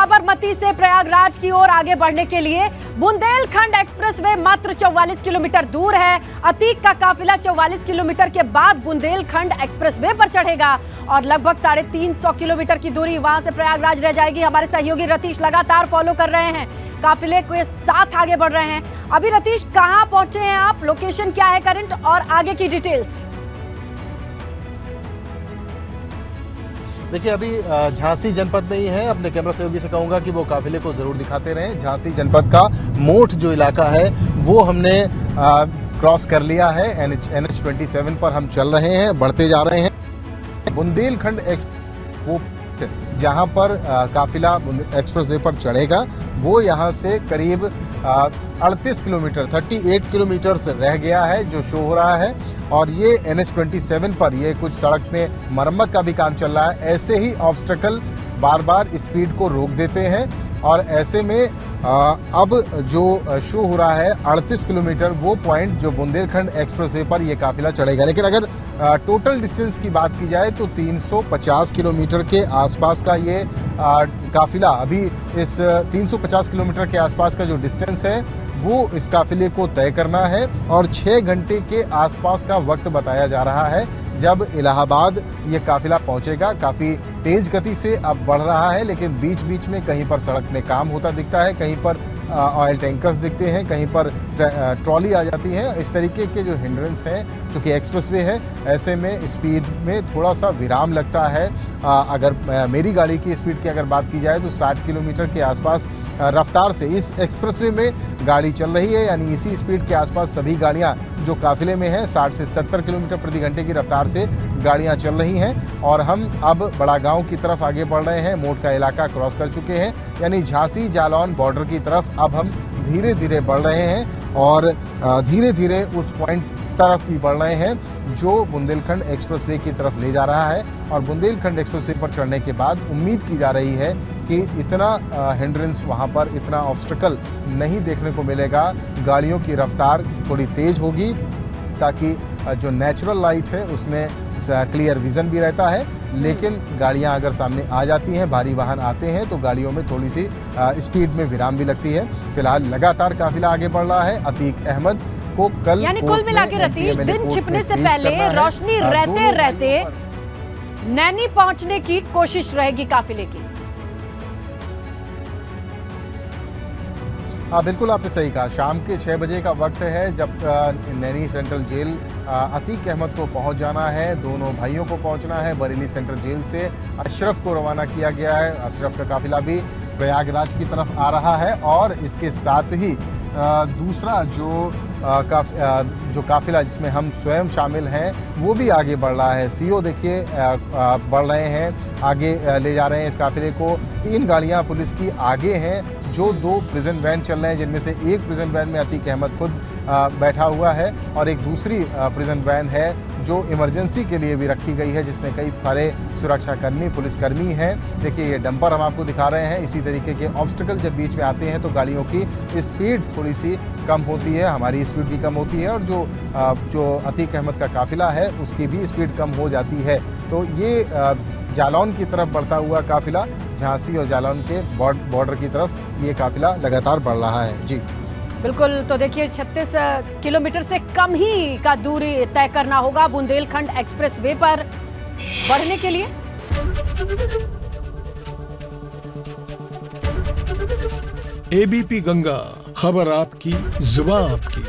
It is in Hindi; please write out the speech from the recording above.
साबरमती से प्रयागराज की ओर आगे बढ़ने के लिए बुंदेलखंड एक्सप्रेसवे मात्र 44 किलोमीटर दूर है। अतीक का काफिला 44 किलोमीटर के बाद बुंदेलखंड एक्सप्रेसवे पर चढ़ेगा और लगभग 350 किलोमीटर की दूरी वहां से प्रयागराज रह जाएगी। हमारे सहयोगी रतीश लगातार फॉलो कर रहे हैं, काफिले के साथ आगे बढ़ रहे हैं। अभी रतीश, कहां पहुंचे हैं आप? लोकेशन क्या है करंट और आगे की डिटेल्स? देखिए, अभी झांसी जनपद में ही है। अपने कैमरा सहयोगी से कहूंगा कि वो काफिले को जरूर दिखाते रहें। झांसी जनपद का मोठ जो इलाका है वो हमने क्रॉस कर लिया है। NH 27 पर हम चल रहे हैं, बढ़ते जा रहे हैं। बुंदेलखंड वो जहां पर काफिला एक्सप्रेसवे पर चढ़ेगा वो यहां से करीब 38 किलोमीटर 38 किलोमीटर से रह गया है जो शो हो रहा है। और ये NH 27 पर ये कुछ सड़क में मरम्मत का भी काम चल रहा है। ऐसे ही ऑब्स्टेकल बार बार स्पीड को रोक देते हैं और ऐसे में अब जो शो हो रहा है 38 किलोमीटर, वो पॉइंट जो बुंदेलखंड एक्सप्रेसवे पर ये काफिला चढ़ेगा। लेकिन अगर टोटल डिस्टेंस की बात की जाए तो 350 किलोमीटर के आसपास का ये काफिला, अभी इस 350 किलोमीटर के आसपास का जो डिस्टेंस है वो इस काफिले को तय करना है और 6 घंटे के आसपास का वक्त बताया जा रहा है जब इलाहाबाद ये काफिला पहुंचेगा। काफ़ी तेज गति से अब बढ़ रहा है, लेकिन बीच बीच में कहीं पर सड़क में काम होता दिखता है, कहीं पर ऑयल टैंकर्स दिखते हैं, कहीं पर ट्रॉली आ जाती है। इस तरीके के जो हिंड्रेंस हैं, चूँकि एक्सप्रेसवे है, ऐसे में स्पीड में थोड़ा सा विराम लगता है। अगर मेरी गाड़ी की स्पीड की अगर बात की जाए तो 60 किलोमीटर के आसपास रफ्तार से इस एक्सप्रेसवे में गाड़ी चल रही है, यानी इसी स्पीड के आसपास सभी गाड़ियां जो काफिले में हैं 60 से 70 किलोमीटर प्रति घंटे की रफ्तार से गाड़ियां चल रही हैं। और हम अब बड़ा गांव की तरफ आगे बढ़ रहे हैं, मोठ का इलाका क्रॉस कर चुके हैं, यानी झांसी जालौन बॉर्डर की तरफ अब हम धीरे धीरे बढ़ रहे हैं और धीरे धीरे उस पॉइंट तरफ भी बढ़ रहे हैं जो बुंदेलखंड एक्सप्रेसवे की तरफ ले जा रहा है। और बुंदेलखंड एक्सप्रेसवे पर चढ़ने के बाद उम्मीद की जा रही है कि इतना हिंड्रेंस वहां पर, इतना ऑब्स्टेकल नहीं देखने को मिलेगा। गाड़ियों की रफ्तार थोड़ी तेज होगी ताकि जो नेचुरल लाइट है उसमें क्लियर विजन भी रहता है। लेकिन गाड़ियां अगर सामने आ जाती हैं, भारी वाहन आते हैं, तो गाड़ियों में थोड़ी सी स्पीड में विराम भी लगती है। फिलहाल लगातार काफिला आगे बढ़ रहा है। अतीक अहमद को कल, यानी कुल मिला के रतीश, दिन छिपने से पहले रोशनी रहते रहते नैनी पहुंचने की कोशिश रहेगी काफिले की। हाँ, बिल्कुल आपने सही कहा। शाम के 6 बजे का वक्त है जब नैनी सेंट्रल जेल अतीक अहमद को पहुंच जाना है। दोनों भाइयों को पहुंचना है। बरेली सेंट्रल जेल से अशरफ को रवाना किया गया है। अशरफ का काफिला भी प्रयागराज की तरफ आ रहा है और इसके साथ ही दूसरा जो काफिला जिसमें हम स्वयं शामिल हैं वो भी आगे बढ़ रहा है। सीओ देखिए बढ़ रहे हैं, आगे ले जा रहे हैं इस काफिले को। 3 गाड़ियां पुलिस की आगे हैं, जो 2 प्रिजन वैन चल रहे हैं, जिनमें से एक प्रिजन वैन में अतीक अहमद खुद बैठा हुआ है और एक दूसरी प्रिजन वैन है जो इमरजेंसी के लिए भी रखी गई है, जिसमें कई सारे सुरक्षाकर्मी, पुलिसकर्मी हैं। देखिए, ये डंपर हम आपको दिखा रहे हैं। इसी तरीके के ऑब्स्टेकल जब बीच में आते हैं तो गाड़ियों की स्पीड थोड़ी सी कम होती है, हमारी स्पीड भी कम होती है और जो अतीक अहमद का काफिला है उसकी भी स्पीड कम हो जाती है। तो ये जालौन की तरफ बढ़ता हुआ काफिला, झांसी और जालौन के बॉर्डर की तरफ ये काफिला लगातार बढ़ रहा है। जी बिल्कुल, तो देखिए 36 किलोमीटर से कम ही का दूरी तय करना होगा बुंदेलखंड एक्सप्रेसवे पर बढ़ने के लिए। ABP गंगा, खबर आपकी, जुबान आपकी।